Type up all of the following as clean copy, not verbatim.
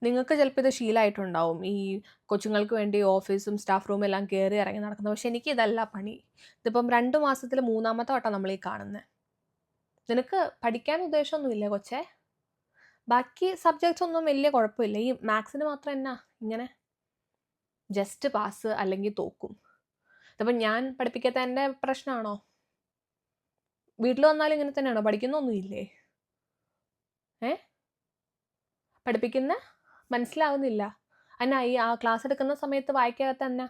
നിങ്ങൾക്ക് ചിലപ്പോൾ ഇത് ശീലമായിട്ടുണ്ടാവും. ഈ കൊച്ചുങ്ങൾക്ക് വേണ്ടി ഓഫീസും സ്റ്റാഫ് റൂമും എല്ലാം കയറി ഇറങ്ങി നടക്കുന്നത്. പക്ഷെ എനിക്കിതല്ല പണി. ഇതിപ്പം 2 മാസത്തിൽ 3-ാമത്തെ വട്ടം നമ്മളീ കാണുന്നത്. നിനക്ക് പഠിക്കാൻ ഉദ്ദേശമൊന്നുമില്ലേ കൊച്ചേ? ബാക്കി സബ്ജക്ട്സ് ഒന്നും വലിയ കുഴപ്പമില്ല. ഈ മാത്സിന് മാത്രം എന്നാ ഇങ്ങനെ? ജസ്റ്റ് പാസ് അല്ലെങ്കിൽ തോക്കും. ഇതിപ്പം ഞാൻ പഠിപ്പിക്കാത്തതിൻ്റെ പ്രശ്നമാണോ? വീട്ടിൽ വന്നാലും ഇങ്ങനെ തന്നെയാണോ? പഠിക്കുന്നൊന്നുമില്ലേ? പഠിപ്പിക്കുന്ന മനസ്സിലാവുന്നില്ല. എന്നാ ഈ ക്ലാസ് എടുക്കുന്ന സമയത്ത് വായിക്കാത്ത എന്നാ?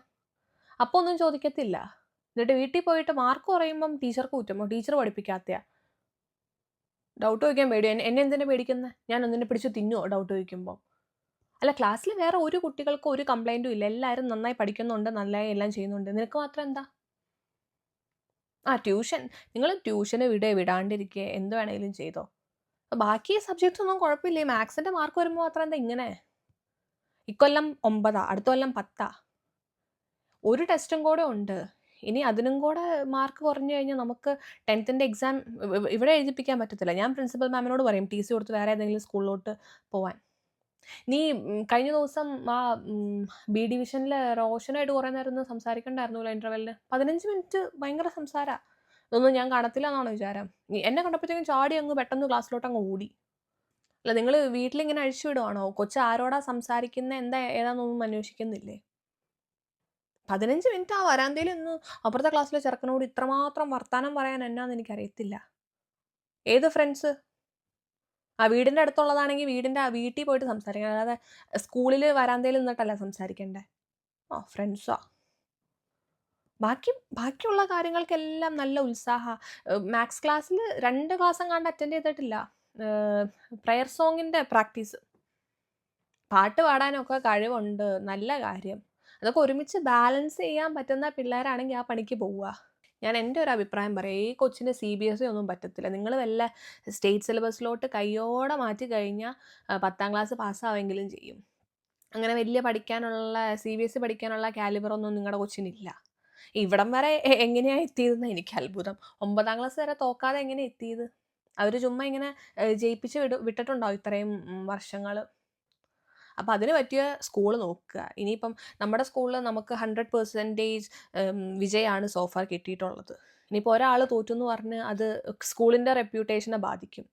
അപ്പോൾ ഒന്നും ചോദിക്കത്തില്ല. എന്നിട്ട് വീട്ടിൽ പോയിട്ട് മാർക്ക് കുറയുമ്പം ടീച്ചർക്ക് കുറ്റമോ? ടീച്ചർ പഠിപ്പിക്കാത്തയാ? ഡൗട്ട് ചോദിക്കാൻ പേടിയോ? എന്നെ എന്തിനാ പേടിക്കുന്നത്? ഞാൻ ഒന്നിനെ പിടിച്ച് തിന്നുവോ ഡൗട്ട് ചോദിക്കുമ്പോൾ? അല്ല, ക്ലാസ്സിൽ വേറെ ഒരു കുട്ടികൾക്കും ഒരു കംപ്ലൈൻറ്റും ഇല്ല. എല്ലാവരും നന്നായി പഠിക്കുന്നുണ്ട്, നന്നായി എല്ലാം ചെയ്യുന്നുണ്ട്. നിനക്ക് മാത്രം എന്താ? ട്യൂഷൻ. നിങ്ങൾ ട്യൂഷന് വിടാണ്ടിരിക്കുക, എന്ത് വേണമെങ്കിലും ചെയ്തോ. ബാക്കി സബ്ജക്ട്സ് ഒന്നും കുഴപ്പമില്ല. ഈ മാത്സിൻ്റെ മാർക്ക് വരുമ്പോൾ മാത്രം എന്താ ഇങ്ങനെ? ഇക്കൊല്ലം 9, അടുത്ത കൊല്ലം 10. ഒരു ടെസ്റ്റും കൂടെ ഉണ്ട്. ഇനി അതിനും കൂടെ മാർക്ക് കുറഞ്ഞു കഴിഞ്ഞാൽ നമുക്ക് 10th എക്സാം ഇവിടെ എഴുതിപ്പിക്കാൻ പറ്റത്തില്ല. ഞാൻ പ്രിൻസിപ്പൽ മാമിനോട് പറയും ടി സി കൊടുത്ത് വേറെ ഏതെങ്കിലും സ്കൂളിലോട്ട് പോവാൻ. നീ കഴിഞ്ഞ ദിവസം ബി ഡിവിഷനിൽ റോഷനായിട്ട് കുറേ നേരം ഒന്ന് സംസാരിക്കണ്ടായിരുന്നല്ലോ ഇൻ്റർവെല്ലിന്. 15 മിനിറ്റ് ഭയങ്കര സംസാരാ. ഇതൊന്നും ഞാൻ കാണത്തില്ല എന്നാണോ വിചാരം? എന്നെ കണ്ടപ്പോഴത്തേക്കും ചാടി അങ്ങ് പെട്ടെന്ന് ക്ലാസ്സിലോട്ട് അങ്ങ് ഓടി. അല്ല, നിങ്ങൾ വീട്ടിലിങ്ങനെ അഴിച്ചു വിടുവാണോ? കൊച്ച് ആരോടാ സംസാരിക്കുന്നത് എന്താ ഏതാണെന്നൊന്നും അന്വേഷിക്കുന്നില്ലേ? 15 മിനിറ്റ് ആ വരാന്തയിൽ നിന്ന് അപ്പുറത്തെ ക്ലാസ്സിലെ ചെറുക്കനോട് ഇത്രമാത്രം വർത്താനം പറയാൻ എന്നാന്ന് എനിക്കറിയത്തില്ല. ഏത് ഫ്രണ്ട്സ്? വീടിൻ്റെ അടുത്തുള്ളതാണെങ്കിൽ വീട്ടിൽ പോയിട്ട് സംസാരിക്കണം. അല്ലാതെ സ്കൂളിൽ വരാന്തയിൽ നിന്നിട്ടല്ല സംസാരിക്കണ്ടേ. ഫ്രണ്ട്സാ. ബാക്കിയുള്ള കാര്യങ്ങൾക്കെല്ലാം നല്ല ഉത്സാഹമാണ്. മാത്സ് ക്ലാസ്സിൽ 2 ക്ലാസ് എങ്ങാണ്ട് അറ്റൻഡ് ചെയ്തിട്ടില്ല. പ്രയർ സോങ്ങിൻ്റെ പ്രാക്ടീസ്. പാട്ട് പാടാനൊക്കെ കഴിവുണ്ട്, നല്ല കാര്യം. അതൊക്കെ ഒരുമിച്ച് ബാലൻസ് ചെയ്യാൻ പറ്റുന്ന പിള്ളേരാണെങ്കിൽ ആ പണിക്ക് പോവുക. ഞാൻ എൻ്റെ ഒരു അഭിപ്രായം പറയാം. ഈ കൊച്ചിന് CBSE ഒന്നും പറ്റത്തില്ല. നിങ്ങൾ വല്ല സ്റ്റേറ്റ് സിലബസിലോട്ട് കയ്യോടെ മാറ്റി കഴിഞ്ഞാൽ 10ാം ക്ലാസ് പാസ്സാവെങ്കിലും ചെയ്യും. അങ്ങനെ വലിയ പഠിക്കാനുള്ള CBSE പഠിക്കാനുള്ള കാലിബറൊന്നും നിങ്ങളുടെ കൊച്ചിനില്ല. ഇവിടം വരെ എങ്ങനെയാണ് എത്തിയതെന്ന് എനിക്ക് അത്ഭുതം. 9ാം ക്ലാസ് വരെ തോക്കാതെ എങ്ങനെ എത്തിയത്? അവർ ചുമ്മാ ഇങ്ങനെ ജയിപ്പിച്ച് വിട്ടിട്ടുണ്ടാവും ഇത്രയും വർഷങ്ങൾ. അപ്പോൾ അതിന് പറ്റിയ സ്കൂൾ നോക്കുക. ഇനിയിപ്പം നമ്മുടെ സ്കൂളിൽ നമുക്ക് 100% വിജയമാണ് സോഫാർ കിട്ടിയിട്ടുള്ളത്. ഇനിയിപ്പോൾ ഒരാൾ തോറ്റു എന്ന് പറഞ്ഞ് അത് സ്കൂളിൻ്റെ റെപ്യൂട്ടേഷനെ ബാധിക്കും.